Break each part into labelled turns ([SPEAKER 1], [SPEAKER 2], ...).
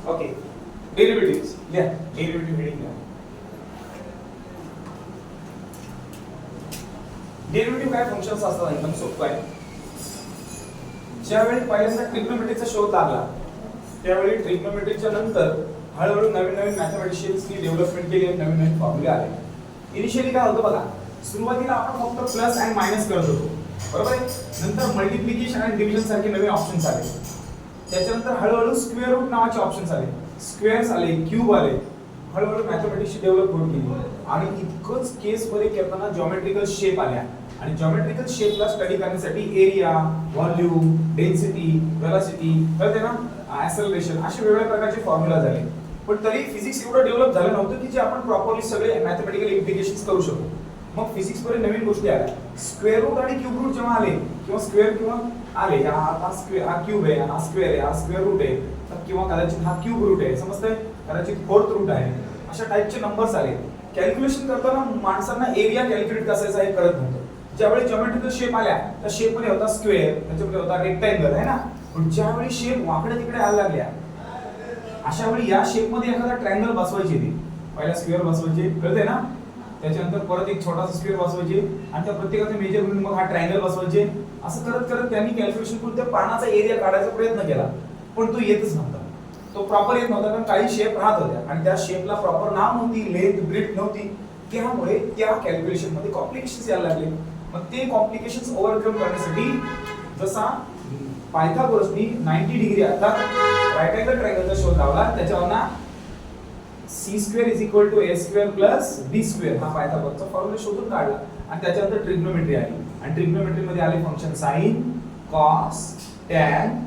[SPEAKER 1] Okay, derivatives लिहा, derivative heading लिहा. Derivative काय फंक्शन्स असतात एकदम सोपं आहे. ज्यावेळी पहिल्यांदा ट्रिग्नोमेट्रीचा शोध लागला त्यावेळी ट्रिग्नोमेट्रीच्या नंतर हळूहळू नवीन नवीन मॅथमॅटिशियन्सनी डेव्हलपमेंट केली, नवीन नवीन फॉर्म्युले आले. इनिशियली काय होतं बघा, सुरुवातीला आपण फक्त प्लस अँड मायनस करत होतो, बरोबर आहे. नंतर मल्टिप्लिकेशन आणि डिव्हिजन सारखे नवीन ऑप्शन्स आले. त्याच्यानंतर हळूहळू स्क्वेअर रूट नावाचे ऑप्शन्स आले, स्क्वेअर्स आले, क्यूब आले. हळूहळू मॅथमॅटिक्सची डेव्हलप होत गेली आणि इतकंच केस मध्ये करताना जॉमेट्रिकल शेप आल्या आणि जॉमेट्रिकल शेपला स्टडी करण्यासाठी एरिया, व्हॉल्यूम, डेन्सिटी, वेलोसिटी, कळते ना, ऍक्सेलरेशन असे वेगवेगळ्या प्रकारचे फॉर्म्युला झाले. पण तरी फिजिक्स एवढं डेव्हलप झालं नव्हतं की जे आपण प्रॉपरली सगळे मॅथमॅटिकल इम्प्लिकेशन्स करू शकतो. मग फिजिक्स मध्ये नवीन गोष्टी आल्या. स्क्वेअर रूट आणि क्यूब रूट जेव्हा आले किंवा स्क्वेअर किंवा आले, हा स्क्वेअर, हा क्यूब आहे, हा स्क्वेअर आहे, हा स्क्वेअर रूट आहे किंवा कदाचित हा क्यूब रूट आहे, समजतंय, कदाचित फोर्थ रूट आहे, अशा टाइपचे नंबर्स आले. कॅल्क्युलेशन करताना माणसांना एरिया कॅल्क्युलेट करायचा हे कळत नव्हतं. ज्यावेळी जॉमेट्रिकल शेप आल्या त्या शेप मध्ये होता स्क्वेअर, त्याच्यामध्ये होता रेक्टँगल, आहे ना. पण ज्यावेळी शेप वाकडे तिकडे यायला लागल्या अशा वेळी या शेप मध्ये एखादा ट्रायंगल बसवायचे, ते पहिला स्क्वेअर बसवायचे, कळते ना, त्याच्यानंतर परत एक छोटासा स्क्वेअर बसवायचे आणि त्या प्रत्येकाचे मेजर म्हणून मग हा ट्रायंगल बसवायचे. असं करत करत त्यांनी कॅल्क्युलेशन करून त्या पानाचा एरिया काढायचा प्रयत्न केला, पण तो येतच नव्हता. तो प्रॉपर येत नव्हता कारण काही शेप राहत होत्या आणि त्या शेपला प्रॉपर नाव नव्हती, लेंथ, ब्रेथ नव्हती. त्यामुळे त्या कॅल्क्युलेशन मध्ये कॉम्प्लिकेशन्स यायला लागले. मग ते कॉम्प्लिकेशन्स ओव्हरकम करण्यासाठी जसा पायथागोरसनी 90 डिग्री अर्थात राईट अँगल ट्रायंगलचा शोध लावला, त्याच्यावर ना c² = a² + b² हा पायथागोरसचा फॉर्म्युला शोधून काढला आणि त्याच्यानंतर ट्रिग्नोमेट्री आली आणि ट्रिग्नोमेट्री मध्ये आले function sine, cos, tan,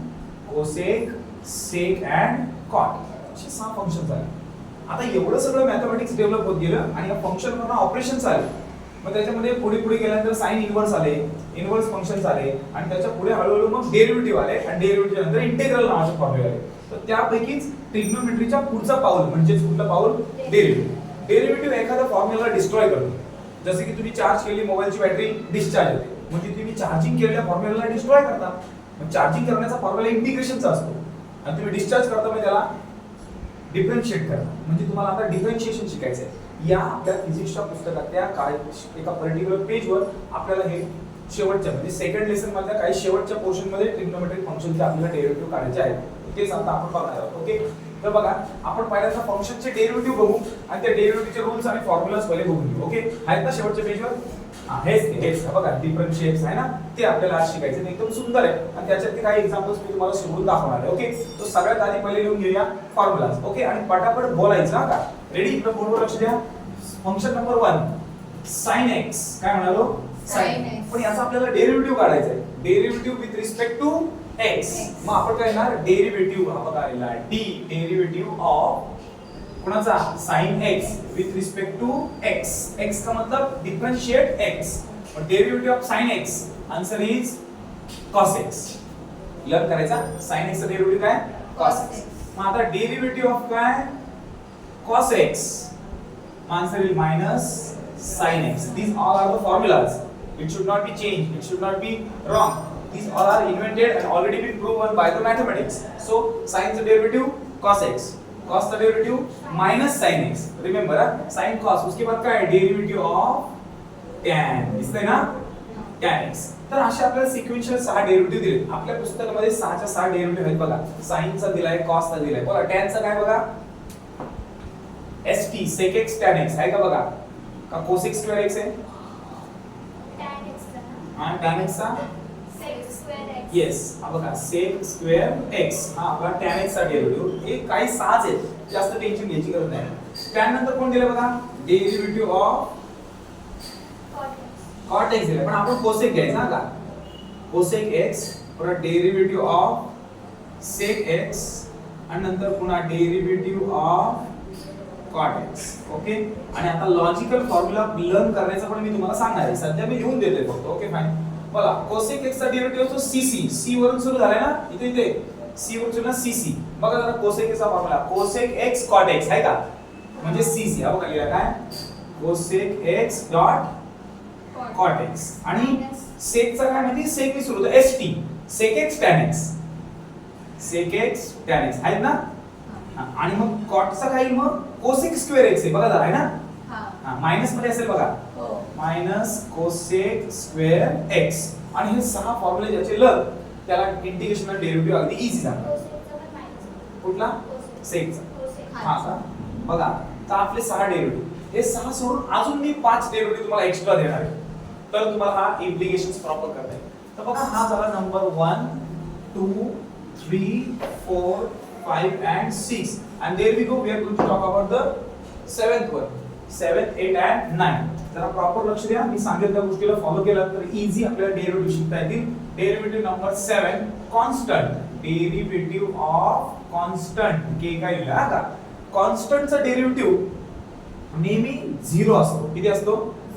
[SPEAKER 1] cosec, sec and cot असे 6 फंक्शन्स आले. आता एवढं सगळं मॅथमॅटिक्स डेव्हलप होत गेलं आणि या फंक्शनवरना ऑपरेशन्स आले. मग त्याच्यामध्ये पुढे पुढे गेल्यानंतर साइन इन्व्हर्स आले, इन्व्हर्स फंक्शन्स आले आणि त्याच्या पुढे हळूहळू मग डेरिव्हेटिव्ह आले आणि डेरिव्हेटिव्ह नंतर इंटिग्रल नावाचे फॉर्म्युले आले. तर त्यापैकीच ट्रिग्नोमेट्रीचा पुढचा पाऊल म्हणजे कुठलं पाऊल, डेरिव्हेटिव्ह. डेरिव्हेटिव्ह एखादा फॉर्म्युला डिस्ट्रॉय करतो. जसे की तुम्ही चार्ज केली मोबाईलची बॅटरी डिस्चार्ज होते, म्हणजे तुम्ही चार्जिंग केलेल्या फॉर्म्युलाला डिस्ट्रॉय करता. मग चार्जिंग करण्याचा फॉर्म्युला इंटिग्रेशनचा असतो आणि तुम्ही डिस्चार्ज करता म्हणजे त्याला डिफरन्शिएट करता. म्हणजे तुम्हाला आता डिफरन्शिएशन शिकायचं आहे. या आपल्या फिजिक्सच्या पुस्तकातल्या एका पर्टिक्युलर पेजवर आपल्याला हे शेवटच्या म्हणजे सेकंड लेसन मधल्या काही शेवटच्या पोर्शन मध्ये ट्रिग्नोमेट्रिक फंक्शनचे आपल्याला डेरिव्हेटिव्ह काढायचे आहेत. तेच आता आपण बघणार आहोत. ओके, तर बघा आपण पहिल्यांदा फंक्शनचे डेरिव्हेटिव्ह बघू आणि त्या डेरिव्हेटिव्हचे रूल्स आणि फॉर्म्युलाज पहिले बघून घेऊ. ओके, आहेत ना शेवटच्या पेजवर? हेच बघा डिफरन्शिएट्स आहे ना, ते आपल्याला आज शिकायचे. ते एकदम सुंदर आहे आणि त्याच्यातले काही एक्झाम्पल्स मी तुम्हाला शिकवून दाखवणार आहे. ओके, तो सगळ्यात आधी पहिले लिहून घेऊया फॉर्म्युलाज. ओके, आणि पटापट बोलायचं का. रेडी? इकडे बोर्डवर लक्ष द्या. फंक्शन नंबर 1 sin x, काय म्हणालो, sin x. पण याचा आपल्याला डेरिव्हेटिव्ह काढायचा आहे. Derivative with respect to x. मग आपण काय करणार, डेरिव्हेटिव्ह हा बघा आलेला आहे d, डेरिव्हेटिव्ह ऑफ कोणाचा, sin x with respect to x. x का मतलब डिफरेंशिएट x. और derivative of sin x answer is cos x. Learn करायचा. sin x चा डेरिव्हेटिव्ह काय, cos x. मग आता डेरिव्हेटिव्ह ऑफ काय, cos x, answer is minus sin x. These all are the formulas. It should not be changed. It should not be wrong. These all are invented and already been proven by the mathematics. So sin the derivative cos x, cos the derivative minus sin x. Remember, sin cos. उसके बाद क्या है, derivative of tan. दिसतंय ना, tan x. तर अशा आपल्याला sequential 6 derivative दिले. आपल्या पुस्तकामध्ये 6 च्या 6 डेरिव्हेटिव्ह आहेत बघा. sin चा दिलाय, cos चा दिलाय. बघा tan चा काय बघा, st sec x tan x आहे का बघा, का cosec square x आहे,
[SPEAKER 2] tan x चा ना,
[SPEAKER 1] हां tan x चा
[SPEAKER 2] sec square x.
[SPEAKER 1] येस, हा बघा sec square x हा आपला tan x चा डेरिव्हेटिव्ह. हे काही साज आहेत, जास्त टेन्शन घ्यायची गरज नाही. tan नंतर कोण दिलं बघा, डेरिव्हेटिव्ह ऑफ cot x दिलं, पण आपण cosec घ्यायचा का, cosec x परत डेरिव्हेटिव्ह ऑफ sec x आणि नंतर पुन्हा derivative of cot x. Okay, आणि आता लॉजिकल फॉर्म्युला लर्न करण्याचा पण मी तुम्हाला सांगणार आहे. सध्या मी लिहून देतोय फक्त. Okay fine. बघा cosec x चा डेरिव्हेटिव्ह होतो cc. c वरून सुरू झालाय ना, इथे c वरून सुरू ना cc. बघा जरा cosec x चा formula cosec x cot x आहे का, म्हणजे cc. हा बघा लिहिला काय, cosec x dot cot x आणि sec चा काय म्हणजे sec नी सुरू होतो st, sec x tan x. sec x tan x आहेत ना आणि मग कॉटचा काय येईल मग cosec स्क्वेअर x आहे बघा जरा आहे ना हा मायनस मध्ये असेल बघा मायनस cosec स्क्वेअर x आणि हे सहा फॉर्म्युले ज्याचे लग त्याला इंटिग्रेशनल डेरिव्हेटिव्ह अगदी इझी जाणार कुठला सेकचा हा का बघा तर आपले सहा डेरिव्हेटिव्ह हे सहा सोडून अजून मी 5 डेरिव्हेटिव्ह तुम्हाला एक्स्ट्रा देणार आहे तर तुम्हाला हा इंटिग्रेशन्स प्रॉपर करता येईल तर बघा हा झाला number 1 2 3 4 5 and 6 and there we go we are going to talk about the seventh one 7 8 and 9 जरा प्रॉपर लक्ष द्या मी सांगितलेल्या गोष्टीला फॉलो केला तर इझी आपल्याला डेरिव्हेटिव्ह शिकता येतील derivative number 7 constant derivative of constant के काय लिहिला का कॉन्स्टंटचा डेरिव्हेटिव्ह नेहमी 0 असतो किती असतो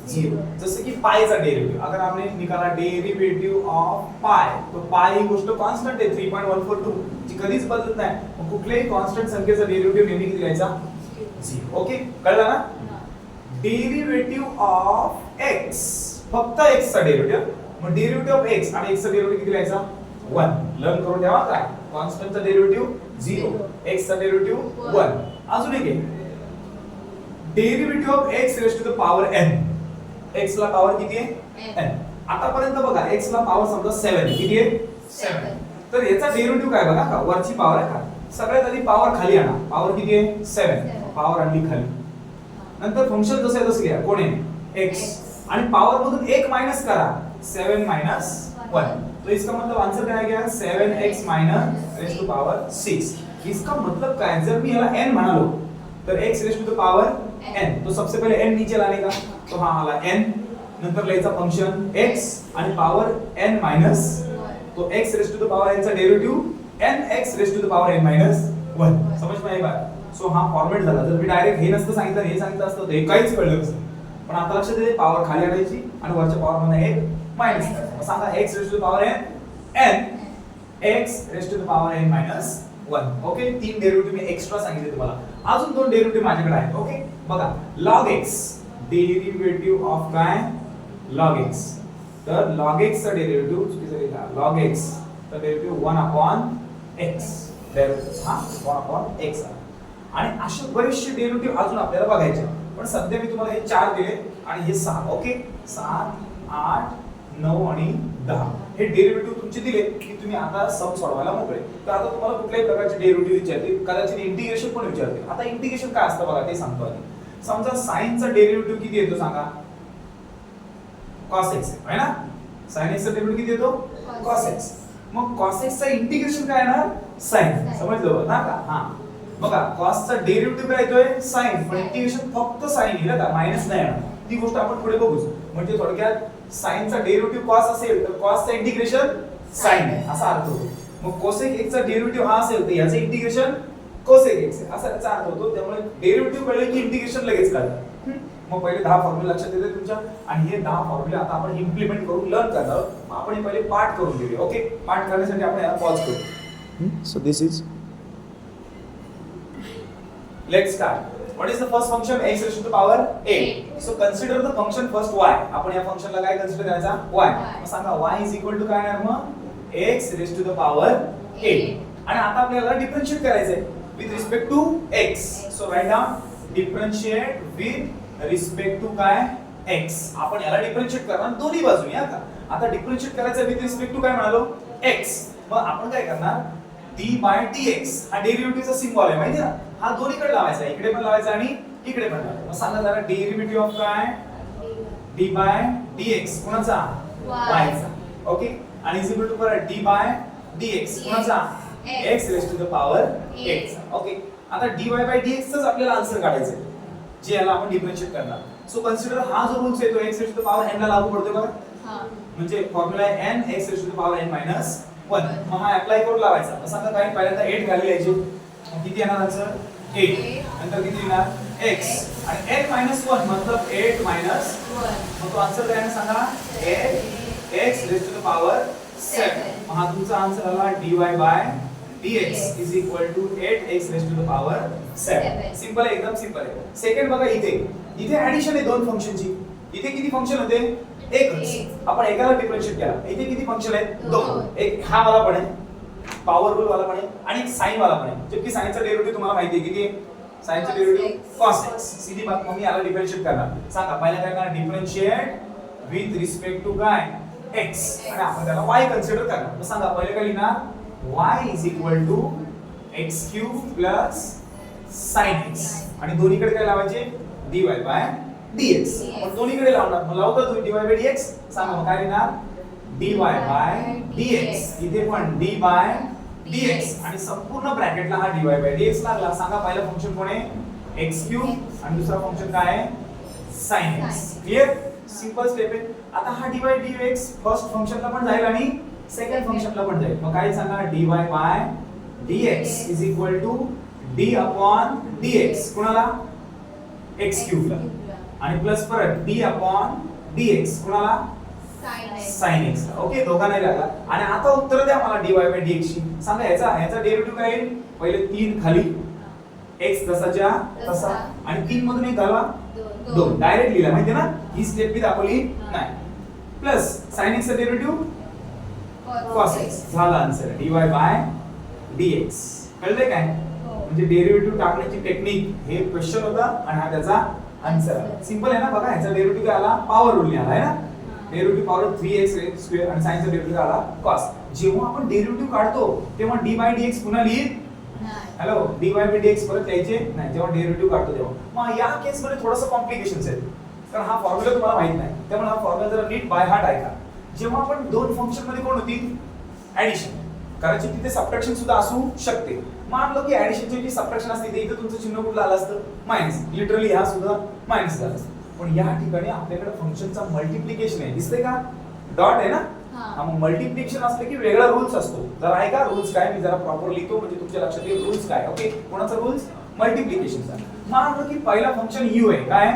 [SPEAKER 1] 0 जसे की पायचा डेरिव्हेटिव्ह अगर हमने निकाला डेरिव्हेटिव्ह ऑफ पाय तो पाय ही गोष्ट कॉन्स्टंट आहे 3.142 जी कधीच बदलत नाही मग कुठल्याही कॉन्स्टंट संख्येचा डेरिव्हेटिव्ह नेहमी किती लिहायचा 0 ओके कळलं ना डेरिव्हेटिव्ह ऑफ x फक्त x चा डेरिव्हेटिव्ह मग डेरिव्हेटिव्ह ऑफ x आणि x चा डेरिव्हेटिव्ह किती लिहायचा 1 लर्न करून ठेवा काय कॉन्स्टंटचा डेरिव्हेटिव्ह 0 x चा डेरिव्हेटिव्ह 1 अजून एक आहे derivative of x raise to the power n x ला पॉवर किती आहे n आतापर्यंत बघा x ला पॉवर समजा 7 आहे किती आहे 7 तर याचा डेरिव्हेटिव्ह काय बघा का वरची पॉवर आहे का सगळ्यात आधी पॉवर खाली आणा पॉवर किती आहे 7 पॉवर आणली खाली नंतर फंक्शन जसं आहे तसं घ्या कोण आहे x आणि पॉवर मधून 1 मायनस करा 7 मायनस 1 तो इसका मतलब आंसर क्या आ गया 7x minus raise to power 6 इसका मतलब क्या है जब मैं याला n बना लो तो x raise to the power n तो सबसे पहले n नीचे लाने का तो हाँ आला n नंतर लिहायचा फंक्शन x आणि पावर n मायनस तो x raise to the power n चा derivative nx raise to the power n minus 1 समझ में आई बात सो हा फॉर्मॅट झाला जर मी डायरेक्ट हे नसतं सांगितलं हे सांगितलं असतं तर हे काहीच कळलं नसतं पण आता लक्षात दे पॉवर खाली आणायची आणि वरच्या पॉवर मध्ये 1 मायनस करायचं सांगा x raise to the power n x raise to the power n minus 1 okay तीन डेरिव्हेटिव्ह मी एक्स्ट्रा सांगितले तुम्हाला अजून दोन डेरिव्हेटिव्ह माझ्याकडे आहेत ओके बघा log x डेरिव्हेटिव्ह ऑफ काय log x तर log x चा डेरिव्हेटिव्ह चुकीचा लिहिला log x चा डेरिव्हेटिव्ह 1 upon x डेरिव्हेटिव्ह हा 1 upon x आणि असे बरेचसे डेरिव्हेटिव्ह अजून आपल्याला बघायचे पण सध्या मी तुम्हाला हे 4 दिले आणि हे 6 ओके 7 8 9 आणि 10 हे डेरिव्हेटिव्ह तुमचे दिले की तुम्ही आता सम सोडवायला मोकळे तर आता तुम्हाला कुठल्याही प्रकारचे डेरिव्हेटिव्ह विचारतील कदाचित इंटिग्रेशन पण विचारतील आता इंटिग्रेशन काय असतं बघा ते सांगतो आधी समजा sin चा डेरिव्हेटिव्ह किती येतो सांगा cos x आहे ना sin x चा डेरिव्हेटिव्ह किती येतो cos x मग cos x चा इंटिग्रेशन काय येणार sin समजलं ना का हां बघा cos चा डेरिव्हेटिव्ह काय येतोय sin पण इंटिग्रेशन फक्त sin लिहिलं का मायनस नाही येणार ती गोष्ट आपण पुढे बघूच म्हणजे थोडक्यात sin चा डेरिव्हेटिव्ह cos असेल तर cos चा इंटिग्रेशन sin आहे असा अर्थ होतो मग cosec x चा डेरिव्हेटिव्ह हा असेल तर याचं इंटिग्रेशन cosec x आहे असा याचा अर्थ होतो त्यामुळे डेरिव्हेटिव्ह कळले की इंटिग्रेशन लगेच कळतं मग पहिले 10 फॉर्म्युला लक्षात येते तुमच्या आणि हे 10 फॉर्म्युले आता आपण इम्प्लिमेंट करून लर्न करणार आहोत मग आपण हे पहिले पाठ करून घेऊया ओके पाठ करण्यासाठी आपण याला पॉज करू so this is let's start what is the first function x raised to the power 8 so consider the function first y आपण या फंक्शनला काय कन्सिडर करायचा y मग सांगा y is equal to काय येणार मग x raised to the power 8 आणि आता आपल्याला डिफरन्शिएट करायचं आहे with respect to x so write down differentiate with respect to काय x आपण याला डिफरन्शिएट करणार दोन्ही बाजूने आता आता डिफरन्शिएट करायचं with respect to काय म्हणालो x मग आपण काय करणार d by dx हा डेरिव्हेटिव्हचा सिम्बॉल आहे माहिती ना हा दोन्हीकडे लावायचा इकडे पण लावायचा आणि इकडे पण लावायचा मग सांगा जरा डेरिव्हेटिव्ह ऑफ काय d by dx कोणाचा y चा ओके आणि इज इक्वल टू परत d by dx कोणाचा x raise to the power 8 चा ओके आता dy by dx चाच आपल्याला आन्सर काढायचा आहे जे याला आपण डिफरन्शिएट करणार सो कन्सिडर हा जो रूल्स आहे तो x raise to the power n ला लागू पडतो का हां म्हणजे फॉर्म्युला आहे n x raise to the power n minus 1 मग हा अप्लाय करून लावायचा मग सांगा काय पहिल्यांदा 8 घाली यायचे किती येणार आन्सर 8 नंतर किती येणार x आणि n 1 मतलब 8 1 मग तो आन्सर काय आहे सांगा 8 x raise to the power 7 मग हा तुमचा आन्सर आला dy by dx is equal to 8x raised to the power 7 simple आहे एकदम सिंपल आहे सेकंड बघा इथे ऍडिशन आहे दोन फंक्शनची इथे किती फंक्शन होते एकच आपण एकाला डिफरन्शिएट केला इथे किती फंक्शन आहेत दोन एक हा वाला पण आहे पॉवर रूल वाला पण आहे आणि एक साइन वाला पण आहे. जबकि साइनचा डेरिव्हेटिव्ह तुम्हाला माहिती आहे की साइनचा डेरिव्हेटिव्ह cos x. सीधी बात मग मी याला डिफरन्शिएट करणार. सांगा पहिला काय करणार? डिफरन्शिएट विथ रिस्पेक्ट टू काय x आणि आपण त्याला y कन्सिडर करणार. मग सांगा पहिले काय लिहिणार? y is equal to x³ plus sin x आणि दोन्हीकडे काय लावायचे? dy by dx. आपण दोन्हीकडे लावणार. मग लावतो तुम्ही dy बाय dx. सांगा मग काय लिहिणार? dy by dx. इथे पण d बाय dx आणि संपूर्ण ब्रॅकेटला हा dy बाय dx लागला. सांगा पहिलं फंक्शन कोण आहे? x³ आणि दुसरा फंक्शन काय आहे? sin x. Clear? Simple step आहे. आता हा dy dx फर्स्ट फंक्शनला पण जाईल आणि सेकंड फंक्शनला पण जाईल. मग काय सांगा? dy by dx is equal to d upon dx. कोणाला? x³ ला आणि प्लस परत d अपॉन dx. कोणाला? sin x. ओके, दोघांनाही लागला. आणि आता उत्तर द्या मला dy बाय dx ची. सांगा याचा डेरिव्हेटिव्ह काय येईल? पहिले 3 खाली x जसाच्या तसा आणि 3 मधून एक घालवा 2. डायरेक्ट लिहिला माहिती ना? ही स्टेप मी दाखवली नाही. प्लस sin x चा डेरिव्हेटिव्ह cos x. झाला आन्सर dy बाय dx. कळले काय? म्हणजे डेरिव्हेटिव्ह टाकण्याची टेक्निक हे क्वेश्चन होता आणि हा त्याचा आन्सर आला. सिंपल आहे ना? बघा याचा डेरिव्हेटिव्ह काय आला? पॉवर रूल आला आहे ना? डेरिव्हेटिव्ह पॉवर 3x² आणि साइनचा डेरिव्हेटिव्ह आला cos. जेव्हा आपण डेरिव्हेटिव्ह काढतो तेव्हा d बाय dx पुन्हा लिहित हॅलो dy बाय dx परत लिहायचे नाही जेव्हा डेरिव्हेटिव्ह काढतो तेव्हा. मग या केस मध्ये थोडंसं कॉम्प्लिकेशन्स आहेत कारण हा फॉर्म्युला तुम्हाला माहित नाही. त्यामुळे हा फॉर्म्युला जरा नीट बाय हार्ट ऐका. जेव्हा आपण दोन फंक्शन मध्ये कोण होती? ऍडिशन करायची, तिथे सबट्रॅक्शन सुद्धा असू शकते. मानलो की ऍडिशनची जी सबट्रॅक्शन असते ते इथे तुमचं चिन्ह कुठलं आलं असतं? मायनस. लिटरली हा सुद्धा मायनस झाला असतं. पण या ठिकाणी आपल्याकडे फंक्शनचा मल्टिप्लिकेशन आहे. दिसतंय का? डॉट आहे ना? हा मग मल्टिप्लिकेशन असले की वेगळा रूल्स असतो. जरा आहे का रूल्स काय? मी जरा प्रॉपर लिहितो म्हणजे तुमच्या लक्षात येईल रूल्स काय. ओके, कोणाचा रूल्स? मल्टिप्लिकेशनचा. मानलो की पहिला फंक्शन u आहे काय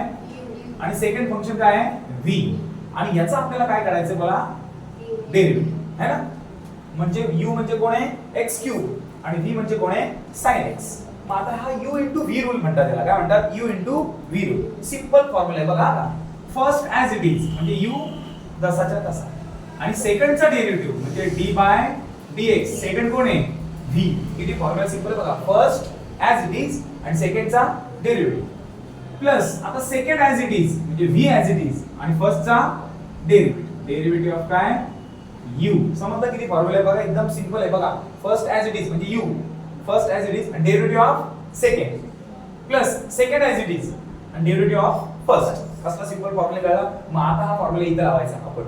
[SPEAKER 1] आणि सेकंड फंक्शन काय आहे? v आणि याचा आपल्याला काय करायचं? मला डेरिव्हेटिव्ह है ना? म्हणजे u म्हणजे कोण आहे? x³ आणि v म्हणजे कोण आहे? sin x. मग आता हा u * v रूल म्हणतात. त्याला काय म्हणतात? u * v rule. Simple formula आहे बघा आता. फर्स्ट ॲज इट इज म्हणजे u जसाच्या तसा आणि सेकंडचा डेरिव्हेटिव्ह म्हणजे d बाय dx. सेकंड कोण आहे? v. किती फॉर्म्युला सिंपल बघा. फर्स्ट ॲज इट इज आणि सेकंडचा डेरिव्हेटिव्ह प्लस आता सेकंड ॲज इट इज म्हणजे v ॲज इट इज आणि फर्स्टचा डेरिव्हेटिव्ह. डेरिव्हेटिव्ह ऑफ काय? u. समजलं किती फॉर्म्युला आहे बघा? एकदम सिंपल आहे बघा. फर्स्ट ॲज इट इज म्हणजे u first as it is आणि derivative of second plus second as it is आणि डेरिव्हेटिव्ह ऑफ फर्स्ट. कसला सिंपल फॉर्म्युला कळला? मग आता हा फॉर्म्युला इथे लावायचा आपण.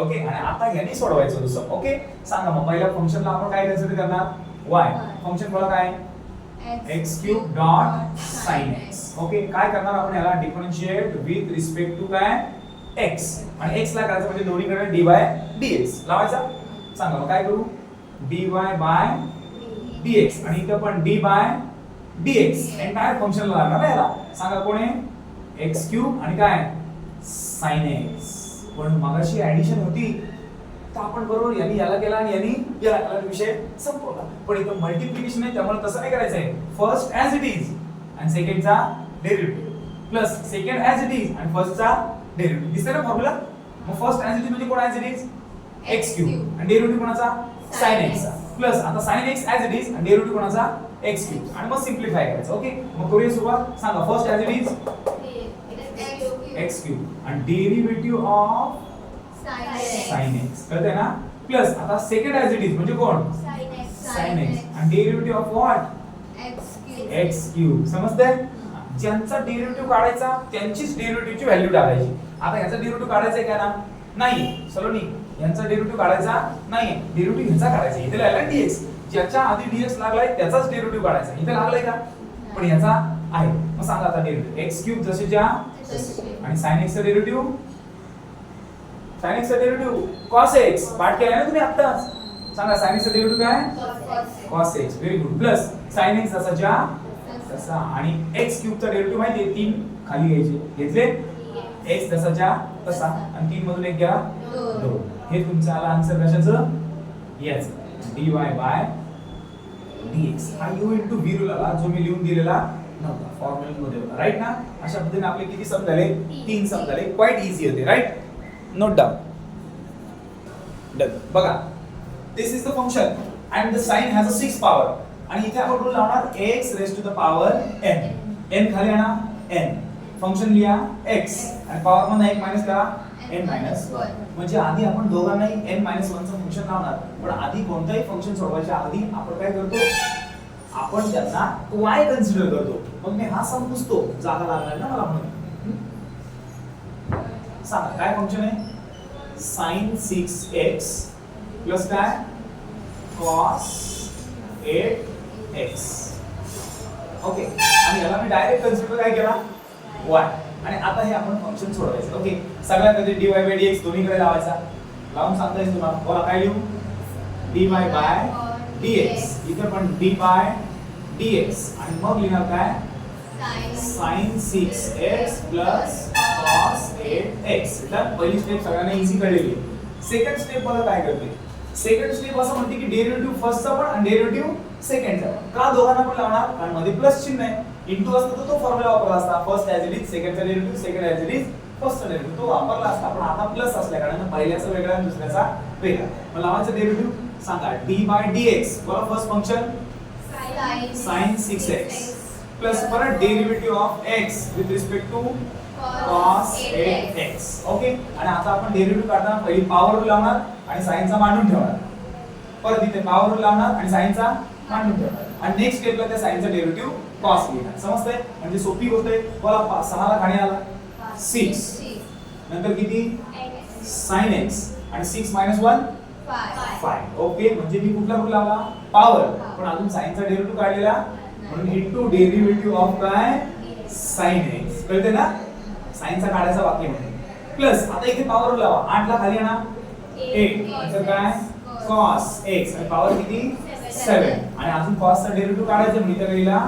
[SPEAKER 1] ओके, आणि आता याने सोडवायचं दुसरं. ओके, सांगा मग पहिल्या फंक्शनला आपण काय कन्सिडर करणार? y. फंक्शन मला काय? x³ dot sin x. Okay, काय करणार आपण? याला डिफरन्शिएट विथ रिस्पेक्ट टू काय? x आणि x ला करायचं म्हणजे दोन्हीकडे dy बाय dx लावायचा. सांगा मग काय करू? dy बाय dx आणि इथं पण d बाय dx एंटायर फंक्शनला लागणार ना याला. सांगा कोण आहे? x³ आणि काय? sin x. पण मगाशी ऍडिशन होती तर आपण बरोबर यांनी याला केला आणि यांनी याला केला, विषय संपवला. पण इथं मल्टिप्लिकेशन आहे त्यामुळे तसं नाही करायचं आहे. फर्स्ट ॲज इट इज आणि सेकंडचा derivative plus second as it is आणि फर्स्टचा डेरिव्हेटिव्ह. दिसतंय ना फॉर्म्युला? मग फर्स्ट ॲज इट इज म्हणजे कोण ॲज इट इज? x³ आणि डेरिव्हेटिव्ह कोणाचा? sin x चा प्लस आता sin x as it is आणि डेरिव्हेटिव्ह कोणाचा? x³ आणि मग सिम्प्लिफाय करायचं. ओके, मग करूया सुरुवात. सांगा first as it is x³ आणि डेरिव्हेटिव्ह ऑफ sin x. कळतंय ना? प्लस आता सेकंड ॲज इट इज म्हणजे कोण? sin x आणि डेरिव्हेटिव्ह ऑफ व्हॉट? x³. समजतंय? ज्यांचा डेरिव्हेटिव्ह काढायचा त्यांचीच डेरिव्हेटिव्हची व्हॅल्यू टाकायची. आता याचा डेरिव्हेटिव्ह काढायचा आहे का ना? नाही सलोनी, यांचा डेरिव्हेटिव्ह काढायचा नाही. डेरिव्हेटिव्ह ह्याचा काढायचा. इथे लागलाय dx. ज्याच्या आधी dx लागलाय त्याचाच डेरिव्हेटिव्ह काढायचा. इथे लागलाय का? पण याचा आहे. मग सांगा आता डेरिव्हेटिव्ह x³ जसेच्या आणि sin x चा डेरिव्हेटिव्ह sin x चा डेरिव्हेटिव्ह cos x. पाठ केलाय ना तुम्ही आत्ताच? सांगा sin x चा डेरिव्हेटिव्ह काय? cos x. Very good. Plus sin x जसाच्या तसा आणि x³ चा डेरिव्हेटिव्ह माहिती आहे? 3 खाली घ्यायचे. घेतले x जसाच्या तसा आणि 3 मधून एक घ्या 2. हे तुमचं आला आन्सर कशाचं? याचं dy बाय dx. हा u * v रूल आला जो मी लिहून दिलेला नव्हता फॉर्म्युला मध्ये होता. राईट ना? अशा पद्धतीने आपले किती सम झाले? 3 सम झाले. क्वाइट इझी होते. राईट? Note down. डन. बघा, this is the function and the sign has a 6 power. आणि इथे आपण रूल लावणार x raised to the power n. n खाली आणा n. फंक्शन लिहा x आणि पॉवर मध्ये 1 मायनस करा n मायनस 1. म्हणजे आधी आपण दोघांनाही n मायनस 1 चं फंक्शन लावणार. पण आधी कोणताही फंक्शन सोडवायच्या आधी आपण काय करतो? आपण त्यांना y कन्सिडर करतो. मग मी हा सम पुसतो, जागा लागणार ना मला म्हणून. सांगा काय फंक्शन आहे? sin 6x प्लस काय cos 8x. ओके, आणि याला मी डायरेक्ट कन्सिडर काय केला y. आणि आता हे आपण फंक्शन सोडवायचं. ओके, सगळ्यात आधी dy by dx दोन्हीकडे लावायचा. लावून सांगता येईल तुम्हाला. बोला काय लिहू? dy by dx. इथे पण d by dx आणि मग लिहिणार काय sin 6x plus cos 8x. तर पहिली स्टेप सगळ्यांना इझी कळलेली आहे. सेकंड स्टेप मला काय करते? सेकंड स्टेप असं म्हणते की डेरिव्हेटिव्ह फर्स्टचा पण आणि डेरिव्हेटिव्ह सेकंडचा पण. का दोघांना पण लावणार? कारण मध्ये प्लस चिन्ह आहे. इंटू असतं तर तो फॉर्म्युला वापरला असता. फर्स्ट ॲज इट इज, सेकंडचा derivative, second as it is, first derivative तो वापरला असता. पण आता प्लस असल्या कारण पहिल्याचा वेगळा आणि दुसऱ्याचा वेगळा. मग लावायचं डेरिव्हेटिव्ह सांगा d by dx. बरोबर, first function sin 6x plus परत derivative of x with respect to cos 8x. Okay, आणि आता आपण डेरिव्हेटिव्ह काढताना पहिली पॉवर रूल लावणार आणि साइनचा मांडून ठेवणार. परत इथे पॉवर रूल लावणार आणि साइनचा मांडून ठेवणार. आणि नेक्स्ट स्टेपला त्या साइनचा डेरिव्हेटिव्ह cos लिहिणार. समजतंय? म्हणजे सोपी गोष्ट आहे. बोला 6 ला खाली आला 6. नंतर किती sin x आणि 6 minus 1 5. ओके, म्हणजे मी कुठला रूल लावला? पॉवर. पण अजून साइनचा डेरिव्हेटिव्ह काढलेला म्हणून इनटू डेरिव्हेटिव्ह ऑफ काय sin x. कळते ना? साइनचा काढायचा बाकी म्हणजे प्लस आता इथे पॉवर रूल लावा. 8 ला खाली आणा 8. नंतर काय cos x आणि पॉवर किती 7. आणि अजून cos चा डेरिव्हेटिव्ह काढायचा म्हणजे इथे लिहिला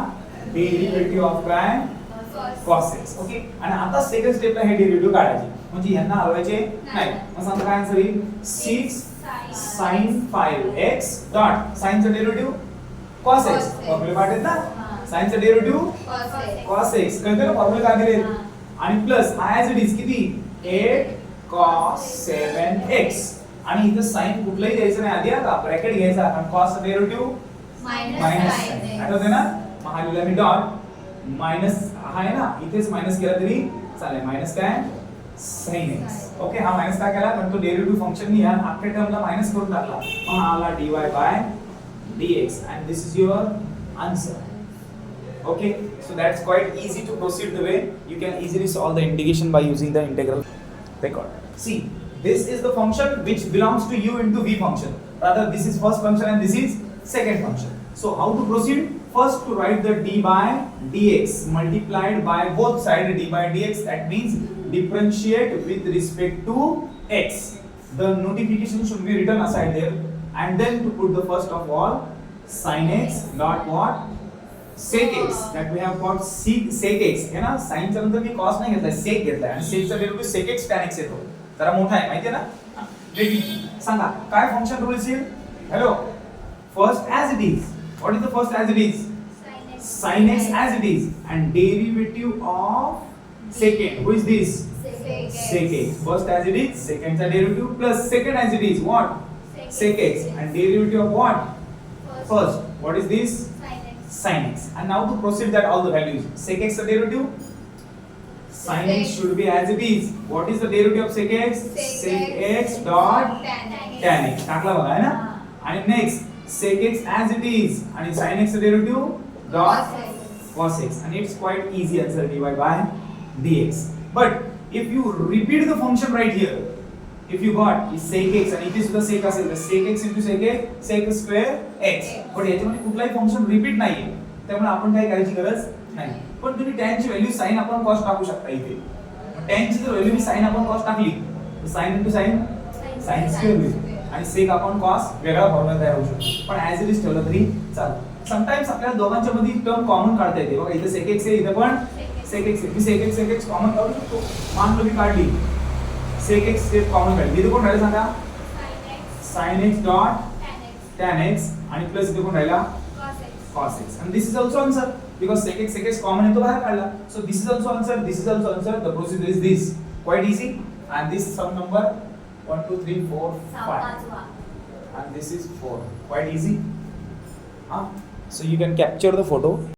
[SPEAKER 1] डेरिव्हेटिव्ह ऑफ काय cos x. ओके, आणि आता सेकंड स्टेपला हे डेरिव्हेटिव्ह काढायचे म्हणजे यांना हलवायचे नाही. मग सांगा काय आन्सर येईल? 6 sin 5x डॉट साइनचा डेरिव्हेटिव्ह cos x. फॉर्म्युला पाठ आहेत ना? साइनचा डेरिव्हेटिव्ह cos x. कळते ना फॉर्म्युला काय दिले? आणि प्लस ॲज इट इज किती 8 cos 7x. आणि इथे साइन कुठलाही द्यायचं नाही आधी. आता ब्रॅकेट घ्यायचा कारण cos चा डेरिव्हेटिव्ह मायनस. आठवते ना? मग हा लिहिला मी डॉट मायनस आहे ना, इथेच मायनस केला तरी चालेल. मायनस काय sin x. ओके, हा मायनस काय केला कारण तो डेरिव्हेटिव्ह फंक्शन नी या अख्ख्या टर्मला मायनस करून टाकला. मग हा आला dy by dx and this is your answer. Okay, so that's quite easy to proceed the way you can easily solve the integration by using the integral record. See, this is the function which belongs to u into v function. Rather, this is first function and this is second function. So how to proceed? First to write the d by dx multiplied by both sides d by dx. That means differentiate with respect to x. The notification should be written aside there, and then to put the first of all sin x dot what sec x. That we have got sec x है ना. sin च्या नंतर मी cos नाही घेतला, sec घेतला आणि sec चा derivative sec x tan x येतो. जरा मोठा आहे माहिती आहे ना. रेडी सांगा काय फंक्शन रूल येईल? Hello, first as it is. What is the first as it is? Sin x as it is and derivative of second. Who is this? Sec x. First as it is, second चा derivative plus second as it is. What? Sec x and derivative of what? First. What is this? Sin x. And now to proceed that all the values. Sec x the derivative. Sin x should be as it is. What is the derivative of sec x? Sec x dot tan x. टाकला बघा है ना. आणि next sec x as it is आणि sin x the derivative dot cos x. And it's quite easy answer dy by dx. But if you repeat the function right here, if you got is sec x आणि इथे सुद्धा sec असेल तर sec x into sec x sec square x. पण याच्यामध्ये कुठलाही function repeat नाहीये त्यामुळे आपण काय करायची गरज नाही. पण तुम्ही tan ची व्हॅल्यू sin अपॉन cos टाकू शकता इथे. tan ची जर व्हॅल्यू मी sin अपॉन cos टाकली तर sin into sin sin square होईल आणि sec अपॉन cos वेगळा फॉर्म्युला तयार होऊ शकतो. पण ॲज इट इज ठेवलं तरी चालेल. समटाइम्स आपल्याला दोघांच्या मध्ये टर्म कॉमन काढता येते. बघा इथे sec x आहे, इथे पण sec x आहे. मी sec x कॉमन काढू शकतो. मान लो मी काढली sec x स्टेप कॉमन काढली. इथे कोण राहिला सांगा? sin x dot tan x आणि प्लस इथे कोण राहिला? cos x. And this is also answer because sec x common आहे तो बाहेर काढला. So this is also answer, this is also answer. The procedure is this. Quite easy. And this sum number 1 2 3 4 5. and this is 4. Quite easy. So you can capture the photo.